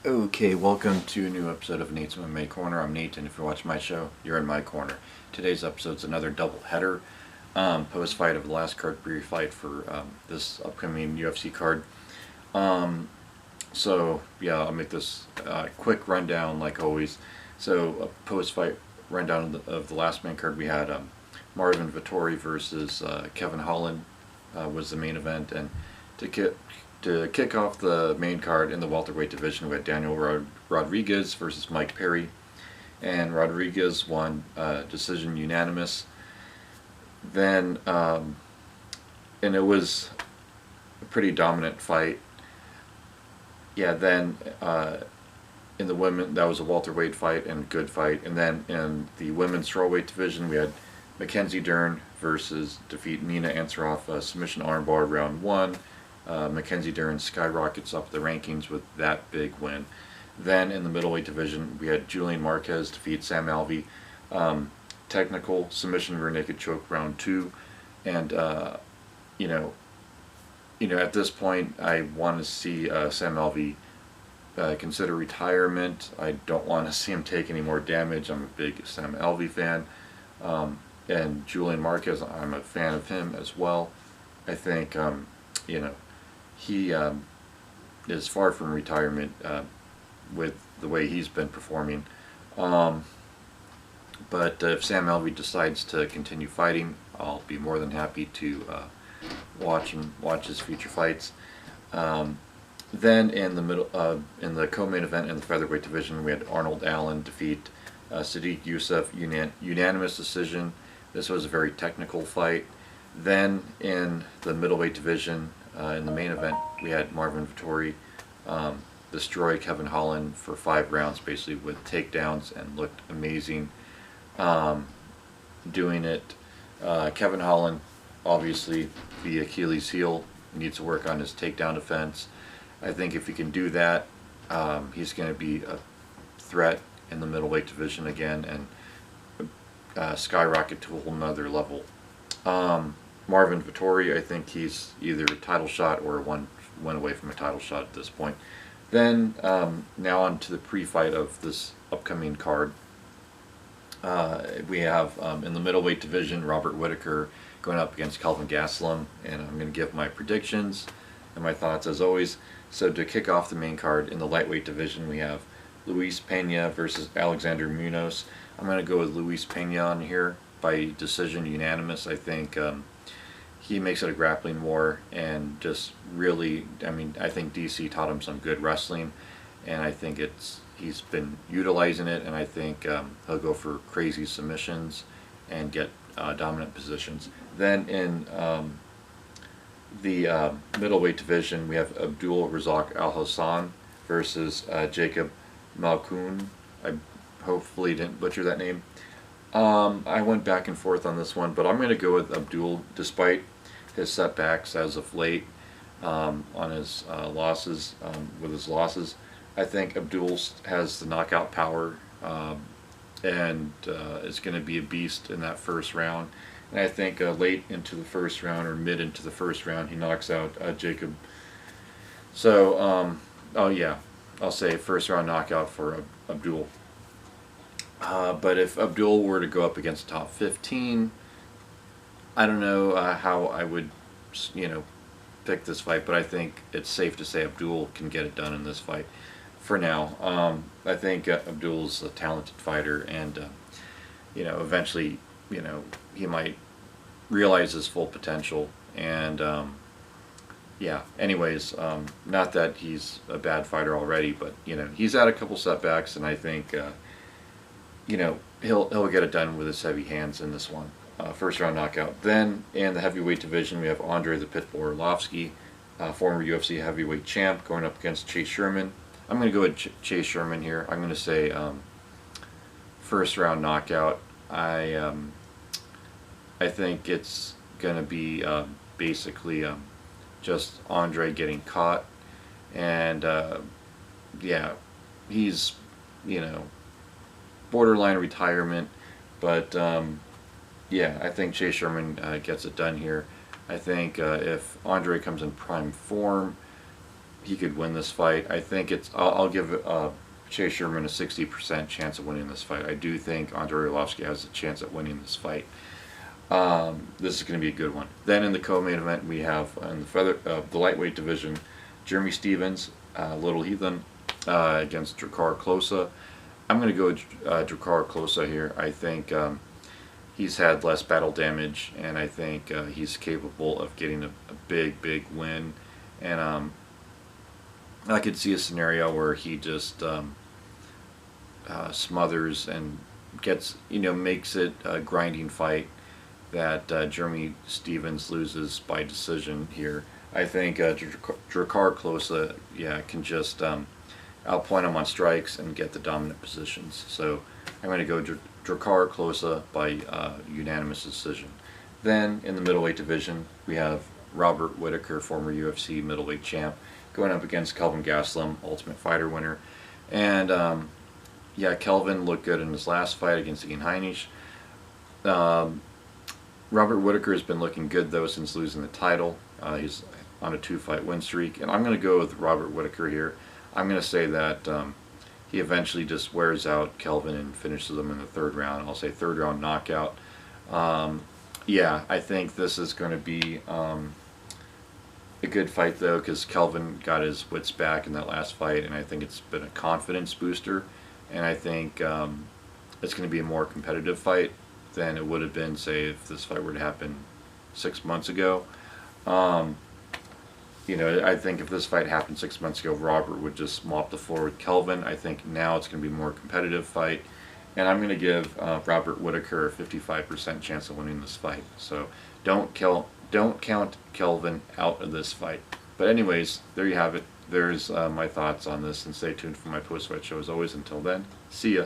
Okay, welcome to a new episode of Nate's MMA Corner. I'm Nate, and if you're watching my show, you're in my corner. Today's episode's another double header, post-fight of the last card fight for this upcoming UFC card. So yeah, I'll make this quick rundown like always. So a post-fight rundown of the last main card we had Marvin Vettori versus Kevin Holland was the main event, and to kick off the main card in the welterweight division, we had Daniel Rodriguez versus Mike Perry, and Rodriguez won decision unanimous. Then, and it was a pretty dominant fight. Yeah, then in the women, that was a welterweight fight and good fight. And then in the women's strawweight division, we had Mackenzie Dern versus defeat Nina Ansaroff, submission armbar round one. Mackenzie Dern skyrockets up the rankings with that big win. Then in the middleweight division, we had Julian Marquez defeat Sam Alvey. Technical submission rear naked choke round two, and you know, at this point, I want to see Sam Alvey consider retirement. I don't want to see him take any more damage. I'm a big Sam Alvey fan, and Julian Marquez, I'm a fan of him as well. I think you know he is far from retirement with the way he's been performing. But if Sam Alvey decides to continue fighting, I'll be more than happy to watch his future fights. Then in the in the co-main event in the featherweight division, we had Arnold Allen defeat Sadiq Youssef unanimous decision. This was a very technical fight. Then in the middleweight division, in the main event, we had Marvin Vettori destroy Kevin Holland for 5 rounds, basically with takedowns, and looked amazing doing it. Kevin Holland, obviously, the Achilles heel, needs to work on his takedown defense. I think if he can do that, he's going to be a threat in the middleweight division again and skyrocket to a whole nother level. Marvin Vettori, I think he's either a title shot or one away from a title shot at this point. Then now on to the pre-fight of this upcoming card. We have in the middleweight division Robert Whitaker going up against Kelvin Gastelum, and I'm going to give my predictions and my thoughts as always. So to kick off the main card in the lightweight division, we have Luis Pena versus Alexander Munoz. I'm going to go with Luis Pena on here by decision unanimous. I think he makes it a grappling war, and just really, I think DC taught him some good wrestling, and I think he's been utilizing it, and I think he'll go for crazy submissions and get dominant positions. Then in the middleweight division, we have Abdul Razak Al Hassan versus Jacob Malkoun. I hopefully didn't butcher that name. I went back and forth on this one, but I'm going to go with Abdul, despite his setbacks as of late on his losses, with his losses. I think Abdul has the knockout power and is going to be a beast in that first round. And I think late into the first round or mid into the first round, he knocks out Jacob. So, oh yeah, I'll say first round knockout for Abdul. But if Abdul were to go up against top 15, I don't know how I would, pick this fight, but I think it's safe to say Abdul can get it done in this fight for now. I think Abdul's a talented fighter, and eventually, he might realize his full potential. And yeah, anyways, not that he's a bad fighter already, but he's had a couple setbacks, and I think he'll get it done with his heavy hands in this one. First round knockout. Then in the heavyweight division, we have Andre the Pitbull Arlovsky, former UFC heavyweight champ, going up against Chase Sherman. I'm going to go with Chase Sherman here. I'm going to say first round knockout. I think it's going to be basically just Andre getting caught, and yeah, he's borderline retirement, but yeah, I think Chase Sherman gets it done here. I think if Andre comes in prime form, he could win this fight. I think I'll give Chase Sherman a 60% chance of winning this fight. I do think Andrei Arlovski has a chance at winning this fight. This is going to be a good one. Then in the co-main event, we have in the lightweight division, Jeremy Stephens, Little Heathen, against Drakkar Klose. I'm going to go Drakkar Klose here. I think he's had less battle damage, and I think he's capable of getting a big win. And I could see a scenario where he just smothers and gets, makes it a grinding fight that Jeremy Stephens loses by decision here. I think Drakkar Klose, can just outpoint him on strikes and get the dominant positions. So I'm going to go Drakkar Klose by unanimous decision. Then in the middleweight division, we have Robert Whitaker, former UFC middleweight champ, going up against Kelvin Gastelum, Ultimate Fighter winner. And Kelvin looked good in his last fight against Ian Heinisch. Robert Whitaker has been looking good though since losing the title. He's on a 2-fight win streak, and I'm going to go with Robert Whitaker here. I'm going to say that he eventually just wears out Kelvin and finishes him in the 3rd round. I'll say 3rd round knockout. I think this is going to be a good fight though, because Kelvin got his wits back in that last fight, and I think it's been a confidence booster, and I think it's going to be a more competitive fight than it would have been, say, if this fight were to happen 6 months ago. I think if this fight happened 6 months ago, Robert would just mop the floor with Kelvin. I think now it's going to be a more competitive fight, and I'm going to give Robert Whitaker a 55% chance of winning this fight. So don't count Kelvin out of this fight. But anyways, there you have it. There's my thoughts on this, and stay tuned for my post-fight show as always. Until then, see ya.